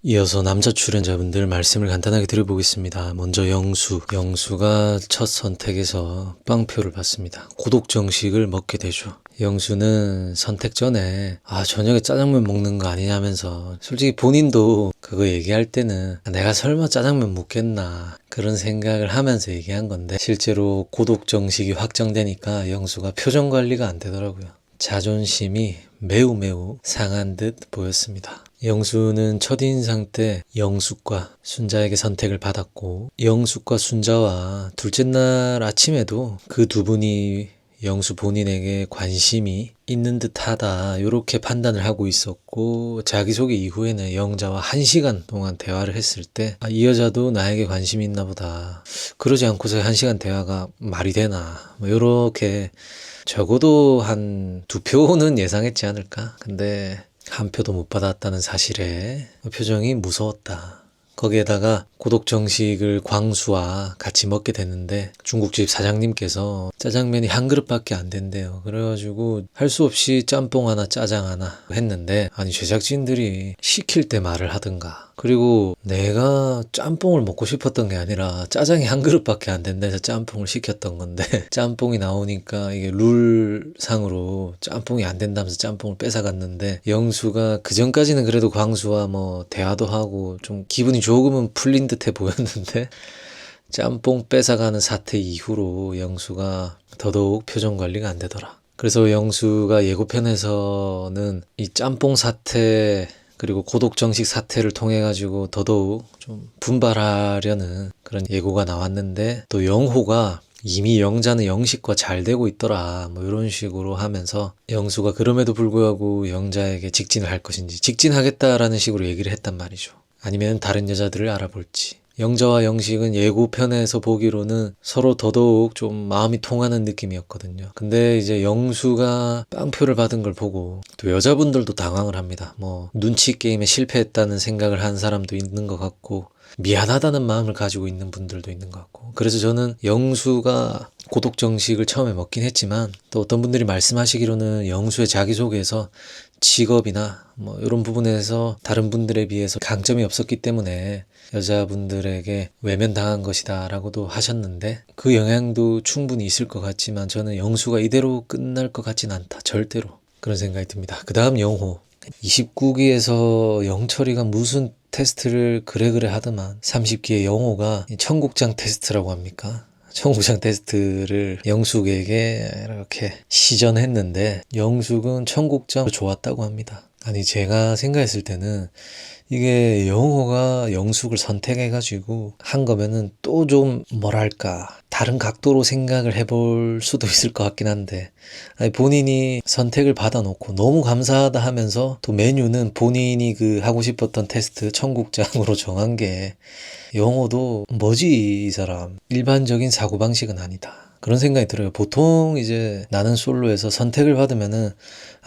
이어서 남자 출연자분들 말씀을 간단하게 드려보겠습니다. 먼저 영수가 첫 선택에서 빵표를 받습니다. 고독 정식을 먹게 되죠. 영수는 선택 전에 저녁에 짜장면 먹는 거 아니냐면서 솔직히 본인도 그거 얘기할 때는 내가 설마 짜장면 먹겠나 그런 생각을 하면서 얘기한 건데, 실제로 고독 정식이 확정되니까 영수가 표정 관리가 안 되더라고요. 자존심이 매우 상한 듯 보였습니다. 영수는 첫인상 때 영숙과 순자에게 선택을 받았고, 영숙과 순자와 둘째 날 아침에도 그 두 분이 영수 본인에게 관심이 있는 듯하다 이렇게 판단을 하고 있었고, 자기소개 이후에는 영자와 1시간 동안 대화를 했을 때 이 여자도 나에게 관심이 있나 보다, 그러지 않고서 1시간 대화가 말이 되나 이렇게 적어도 한 2표는 예상했지 않을까. 근데 1표도 못 받았다는 사실에 표정이 무서웠다. 거기에다가 고독 정식을 광수와 같이 먹게 됐는데 중국집 사장님께서 짜장면이 한 그릇밖에 안 된대요. 그래가지고 할 수 없이 짬뽕 하나 짜장 하나 했는데, 아니 제작진들이 시킬 때 말을 하든가, 그리고 내가 짬뽕을 먹고 싶었던 게 아니라 짜장이 한 그릇밖에 안 된다 해서 짬뽕을 시켰던 건데 짬뽕이 나오니까 이게 룰상으로 짬뽕이 안 된다면서 짬뽕을 뺏어갔는데, 영수가 그전까지는 그래도 광수와 뭐 대화도 하고 좀 기분이 조금은 풀린 듯해 보였는데 짬뽕 뺏어가는 사태 이후로 영수가 더더욱 표정 관리가 안 되더라. 그래서 영수가 예고편에서는 이 짬뽕 사태 그리고 고독 정식 사태를 통해 가지고 더더욱 좀 분발하려는 그런 예고가 나왔는데, 또 영호가 이미 영자는 영식과 잘 되고 있더라 뭐 이런 식으로 하면서 영수가 그럼에도 불구하고 영자에게 직진을 할 것인지, 직진하겠다라는 식으로 얘기를 했단 말이죠. 아니면 다른 여자들을 알아볼지. 영자와 영식은 예고편에서 보기로는 서로 더더욱 좀 마음이 통하는 느낌이었거든요. 근데 이제 영수가 빵표를 받은 걸 보고 또 여자분들도 당황을 합니다. 뭐 눈치 게임에 실패했다는 생각을 한 사람도 있는 것 같고, 미안하다는 마음을 가지고 있는 분들도 있는 것 같고, 그래서 저는 영수가 고독 정식을 처음에 먹긴 했지만, 또 어떤 분들이 말씀하시기로는 영수의 자기소개에서 직업이나 뭐 이런 부분에서 다른 분들에 비해서 강점이 없었기 때문에 여자분들에게 외면당한 것이다 라고도 하셨는데, 그 영향도 충분히 있을 것 같지만 저는 영수가 이대로 끝날 것 같진 않다, 절대로. 그런 생각이 듭니다. 그 다음 영호. 29기에서 영철이가 무슨 테스트를 그래 하더만 30기의 영호가 청국장 테스트라고 합니까? 청국장 테스트를 영숙에게 이렇게 시전했는데 영숙은 청국장 좋았다고 합니다. 아니 제가 생각했을 때는 이게 영호가 영숙을 선택해가지고 한 거면은 또 좀 뭐랄까 다른 각도로 생각을 해볼 수도 있을 것 같긴 한데, 아니 본인이 선택을 받아놓고 너무 감사하다 하면서 또 메뉴는 본인이 그 하고 싶었던 테스트 청국장으로 정한 게, 영호도 뭐지 이 사람, 일반적인 사고방식은 아니다 그런 생각이 들어요. 보통 이제 나는 솔로에서 선택을 받으면은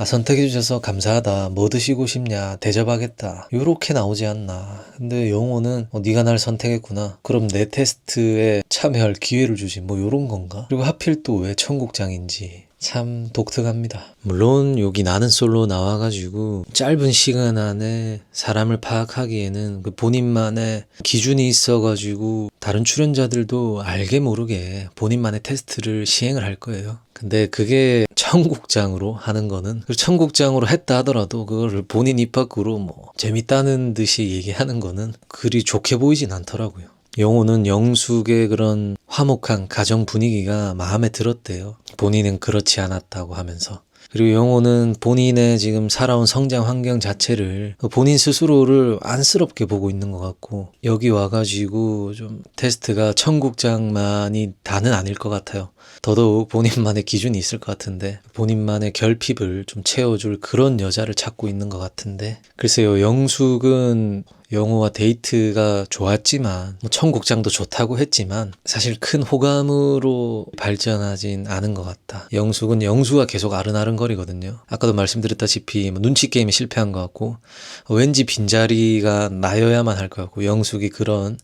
선택해 주셔서 감사하다, 뭐 드시고 싶냐, 대접하겠다 요렇게 나오지 않나. 근데 영호는 네가 날 선택했구나, 그럼 내 테스트에 참여할 기회를 주지, 뭐 요런 건가. 그리고 하필 또 왜 청국장인지 참 독특합니다. 물론 여기 나는 솔로 나와가지고 짧은 시간 안에 사람을 파악하기에는 그 본인만의 기준이 있어가지고 다른 출연자들도 알게 모르게 본인만의 테스트를 시행을 할 거예요. 근데 그게 청국장으로 하는 거는, 청국장으로 했다 하더라도 그거를 본인 입 밖으로 뭐 재밌다는 듯이 얘기하는 거는 그리 좋게 보이진 않더라고요. 영호는 영숙의 그런 화목한 가정 분위기가 마음에 들었대요. 본인은 그렇지 않았다고 하면서. 그리고 영호는 본인의 지금 살아온 성장 환경 자체를 본인 스스로를 안쓰럽게 보고 있는 것 같고, 여기 와가지고 좀 테스트가 청국장만이 다는 아닐 것 같아요. 더더욱 본인만의 기준이 있을 것 같은데, 본인만의 결핍을 좀 채워줄 그런 여자를 찾고 있는 것 같은데, 글쎄요, 영숙은 영호와 데이트가 좋았지만 뭐 청국장도 좋다고 했지만 사실 큰 호감으로 발전하진 않은 것 같다. 영숙은 영수가 계속 아른아른거리거든요. 아까도 말씀드렸다시피 뭐 눈치 게임에 실패한 것 같고, 왠지 빈자리가 나여야만 할 것 같고, 영숙이 그런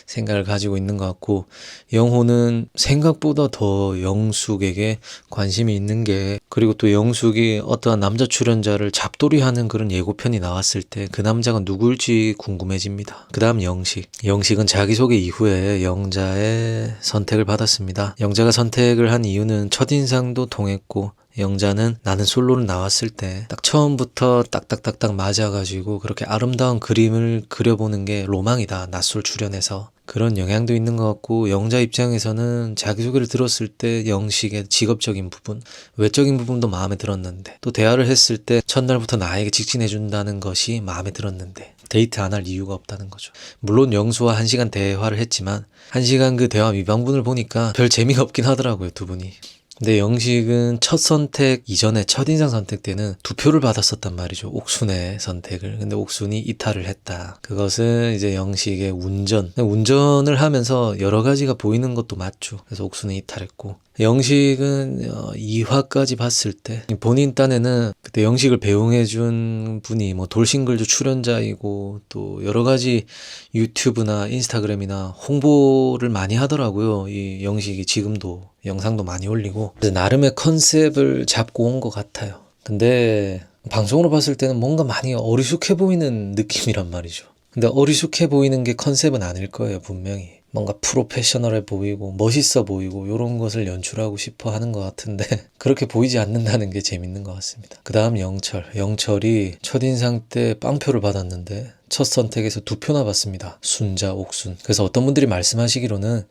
생각을 가지고 있는 것 같고, 영호는 생각보다 더 영숙에게 관심이 있는 게, 그리고 또 영숙이 어떠한 남자 출연자를 잡돌이하는 그런 예고편이 나왔을 때 그 남자가 누굴지 궁금해요. 궁금해집니다. 그 다음 영식. 영식은 자기소개 이후에 영자의 선택을 받았습니다. 영자가 선택을 한 이유는 첫인상도 통했고, 영자는 나는 솔로로 나왔을 때 딱 처음부터 딱딱딱딱 맞아가지고 그렇게 아름다운 그림을 그려보는 게 로망이다. 낯설 출연해서. 그런 영향도 있는 것 같고, 영자 입장에서는 자기소개를 들었을 때 영식의 직업적인 부분, 외적인 부분도 마음에 들었는데, 또 대화를 했을 때 첫날부터 나에게 직진해준다는 것이 마음에 들었는데 데이트 안 할 이유가 없다는 거죠. 물론 영수와 1시간 대화를 했지만 1시간 그 대화 미방분을 보니까 별 재미가 없긴 하더라고요, 두 분이. 근데 영식은 첫 선택 이전에 첫인상 선택 때는 2표를 받았었단 말이죠. 옥순의 선택을. 근데 옥순이 이탈을 했다. 그것은 이제 영식의 운전을 하면서 여러 가지가 보이는 것도 맞죠. 그래서 옥순이 이탈했고, 영식은 2화까지 봤을 때 본인 딴에는 그때 영식을 배웅해준 분이 뭐 돌싱글즈 출연자이고 또 여러 가지 유튜브나 인스타그램이나 홍보를 많이 하더라고요. 이 영식이 지금도 영상도 많이 올리고, 그래서 나름의 컨셉을 잡고 온 것 같아요. 근데 방송으로 봤을 때는 뭔가 많이 어리숙해 보이는 느낌이란 말이죠. 근데 어리숙해 보이는 게 컨셉은 아닐 거예요, 분명히. 뭔가 프로페셔널해 보이고 멋있어 보이고 이런 것을 연출하고 싶어 하는 것 같은데 그렇게 보이지 않는다는 게 재밌는 것 같습니다. 그 다음 영철이 첫인상 때 빵표를 받았는데 첫 선택에서 2표나 받습니다. 순자, 옥순. 그래서 어떤 분들이 말씀하시기로는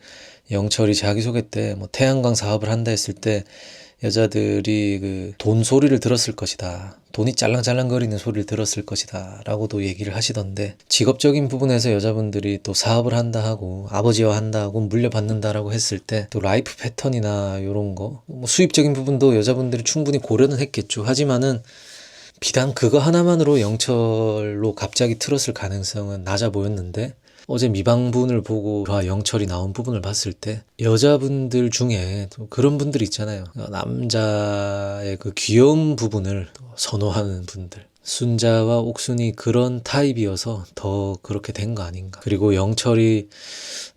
영철이 자기소개 때 뭐 태양광 사업을 한다 했을 때 여자들이 그 돈 소리를 들었을 것이다. 돈이 짤랑짤랑거리는 소리를 들었을 것이다. 라고도 얘기를 하시던데, 직업적인 부분에서 여자분들이 또 사업을 한다 하고 아버지와 한다 하고 물려받는다라고 했을 때 또 라이프 패턴이나 이런 거, 뭐 수입적인 부분도 여자분들이 충분히 고려는 했겠죠. 하지만은 비단 그거 하나만으로 영철로 갑자기 틀었을 가능성은 낮아 보였는데, 어제 미방분을 보고 영철이 나온 부분을 봤을 때 여자분들 중에 또 그런 분들 있잖아요. 남자의 그 귀여운 부분을 선호하는 분들. 순자와 옥순이 그런 타입이어서 더 그렇게 된 거 아닌가. 그리고 영철이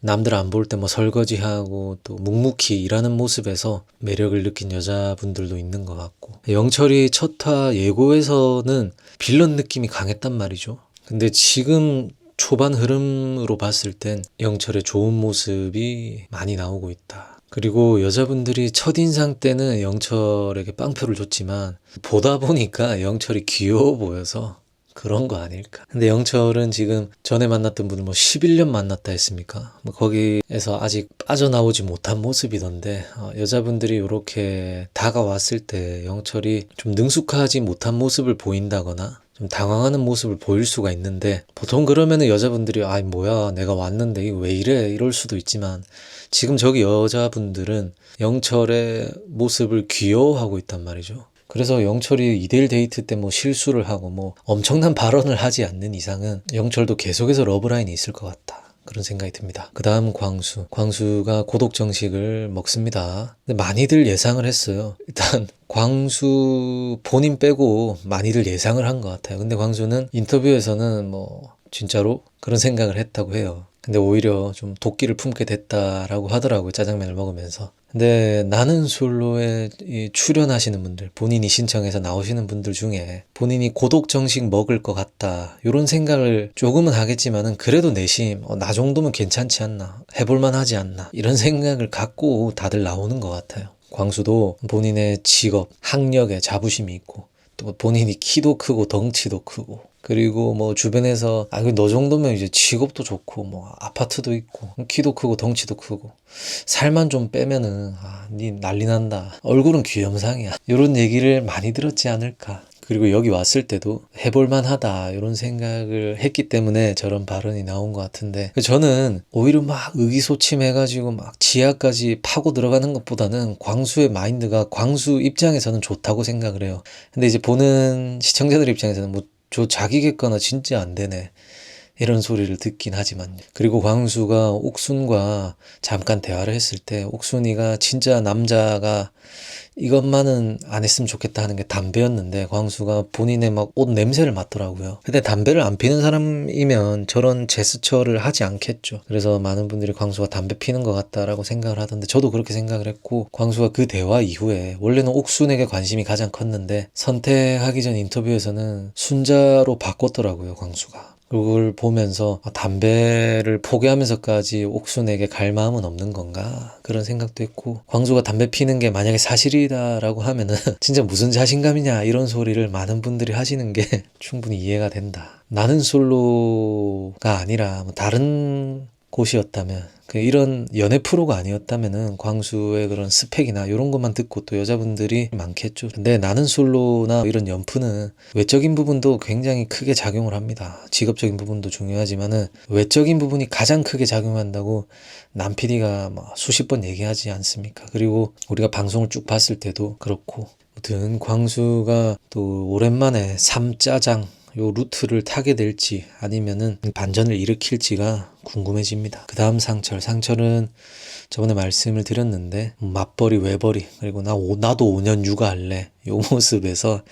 남들 안 볼 때 뭐 설거지하고 또 묵묵히 일하는 모습에서 매력을 느낀 여자분들도 있는 것 같고, 영철이 첫화 예고에서는 빌런 느낌이 강했단 말이죠. 근데 지금 초반 흐름으로 봤을 땐 영철의 좋은 모습이 많이 나오고 있다. 그리고 여자분들이 첫인상 때는 영철에게 빵표를 줬지만 보다 보니까 영철이 귀여워 보여서 그런 거 아닐까. 근데 영철은 지금 전에 만났던 분을 뭐 11년 만났다 했습니까? 뭐 거기에서 아직 빠져나오지 못한 모습이던데, 여자분들이 이렇게 다가왔을 때 영철이 좀 능숙하지 못한 모습을 보인다거나 좀 당황하는 모습을 보일 수가 있는데, 보통 그러면은 여자분들이 아이 뭐야 내가 왔는데 이거 왜 이래 이럴 수도 있지만, 지금 저기 여자분들은 영철의 모습을 귀여워하고 있단 말이죠. 그래서 영철이 2대1 데이트 때 뭐 실수를 하고 뭐 엄청난 발언을 하지 않는 이상은 영철도 계속해서 러브라인이 있을 것 같다. 그런 생각이 듭니다. 그 다음 광수가 고독 정식을 먹습니다. 근데 많이들 예상을 했어요. 일단 광수 본인 빼고 많이들 예상을 한 것 같아요. 근데 광수는 인터뷰에서는 뭐 진짜로 그런 생각을 했다고 해요. 근데 오히려 좀 도끼를 품게 됐다라고 하더라고요, 짜장면을 먹으면서. 근데 나는 솔로에 출연하시는 분들, 본인이 신청해서 나오시는 분들 중에 본인이 고독 정식 먹을 것 같다 이런 생각을 조금은 하겠지만은 그래도 내심 나 정도면 괜찮지 않나, 해볼만 하지 않나, 이런 생각을 갖고 다들 나오는 것 같아요. 광수도 본인의 직업, 학력에 자부심이 있고, 또 본인이 키도 크고 덩치도 크고, 그리고 뭐 주변에서 너 정도면 이제 직업도 좋고 뭐 아파트도 있고 키도 크고 덩치도 크고 살만 좀 빼면은 니 난리 난다, 얼굴은 귀염상이야, 이런 얘기를 많이 들었지 않을까. 그리고 여기 왔을 때도 해볼만 하다 이런 생각을 했기 때문에 저런 발언이 나온 것 같은데, 저는 오히려 막 의기소침해가지고 막 지하까지 파고 들어가는 것보다는 광수의 마인드가 광수 입장에서는 좋다고 생각을 해요. 근데 이제 보는 시청자들 입장에서는 뭐 저 자기 객관화 진짜 안 되네 이런 소리를 듣긴 하지만, 그리고 광수가 옥순과 잠깐 대화를 했을 때 옥순이가 진짜 남자가 이것만은 안 했으면 좋겠다 하는 게 담배였는데, 광수가 본인의 막 옷 냄새를 맡더라고요. 근데 담배를 안 피는 사람이면 저런 제스처를 하지 않겠죠. 그래서 많은 분들이 광수가 담배 피는 것 같다라고 생각을 하던데, 저도 그렇게 생각을 했고, 광수가 그 대화 이후에 원래는 옥순에게 관심이 가장 컸는데 선택하기 전 인터뷰에서는 순자로 바꿨더라고요, 광수가. 그걸 보면서 담배를 포기하면서까지 옥순에게 갈 마음은 없는 건가 그런 생각도 했고, 광수가 담배 피는 게 만약에 사실이다라고 하면은 진짜 무슨 자신감이냐 이런 소리를 많은 분들이 하시는 게 충분히 이해가 된다. 나는 솔로가 아니라 뭐 다른 곳이었다면, 이런 연애 프로가 아니었다면은 광수의 그런 스펙이나 이런 것만 듣고 또 여자분들이 많겠죠. 근데 나는 솔로나 이런 연프는 외적인 부분도 굉장히 크게 작용을 합니다. 직업적인 부분도 중요하지만은 외적인 부분이 가장 크게 작용한다고 남 PD가 수십 번 얘기하지 않습니까? 그리고 우리가 방송을 쭉 봤을 때도 그렇고, 아무튼 광수가 또 오랜만에 삼짜장 요 루트를 타게 될지 아니면은 반전을 일으킬지가 궁금해집니다. 그 다음 상철은 저번에 말씀을 드렸는데 맞벌이 외벌이 그리고 나도 5년 육아할래 요 모습에서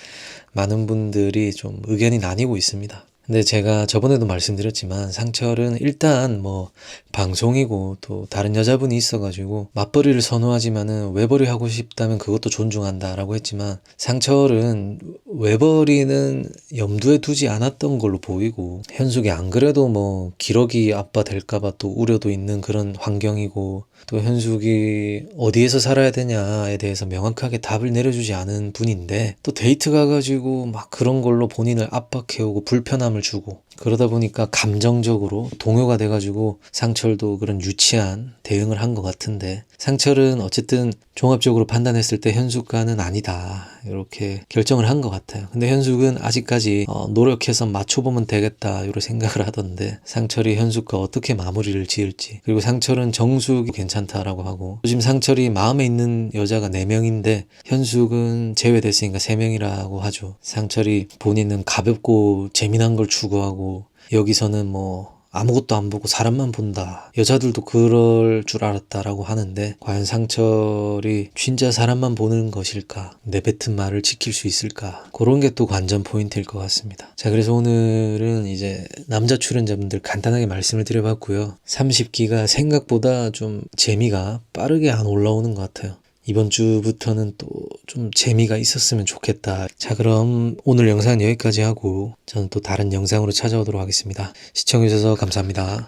많은 분들이 좀 의견이 나뉘고 있습니다. 근데 제가 저번에도 말씀드렸지만 상철은 일단 방송이고 또 다른 여자분이 있어가지고 맞벌이를 선호하지만은 외벌이 하고 싶다면 그것도 존중한다라고 했지만, 상철은 외벌이는 염두에 두지 않았던 걸로 보이고, 현숙이 안 그래도 기러기 아빠 될까봐 또 우려도 있는 그런 환경이고, 또 현숙이 어디에서 살아야 되냐에 대해서 명확하게 답을 내려주지 않은 분인데, 또 데이트 가가지고 막 그런 걸로 본인을 압박해오고 불편함을 주고, 그러다 보니까 감정적으로 동요가 돼가지고 상철도 그런 유치한 대응을 한 것 같은데, 상철은 어쨌든 종합적으로 판단했을 때 현숙과는 아니다 이렇게 결정을 한 것 같아요. 근데 현숙은 아직까지 노력해서 맞춰보면 되겠다 이런 생각을 하던데, 상철이 현숙과 어떻게 마무리를 지을지, 그리고 상철은 정숙이 괜찮다라고 하고, 요즘 상철이 마음에 있는 여자가 4명인데 현숙은 제외됐으니까 3명이라고 하죠. 상철이 본인은 가볍고 재미난 걸 추구하고, 여기서는 아무것도 안 보고 사람만 본다, 여자들도 그럴 줄 알았다라고 하는데, 과연 상철이 진짜 사람만 보는 것일까, 내뱉은 말을 지킬 수 있을까, 그런 게 또 관전 포인트일 것 같습니다. 자, 그래서 오늘은 이제 남자 출연자분들 간단하게 말씀을 드려봤고요. 30기가 생각보다 좀 재미가 빠르게 안 올라오는 것 같아요. 이번 주부터는 또 좀 재미가 있었으면 좋겠다. 자, 그럼 오늘 영상은 여기까지 하고 저는 또 다른 영상으로 찾아오도록 하겠습니다. 시청해주셔서 감사합니다.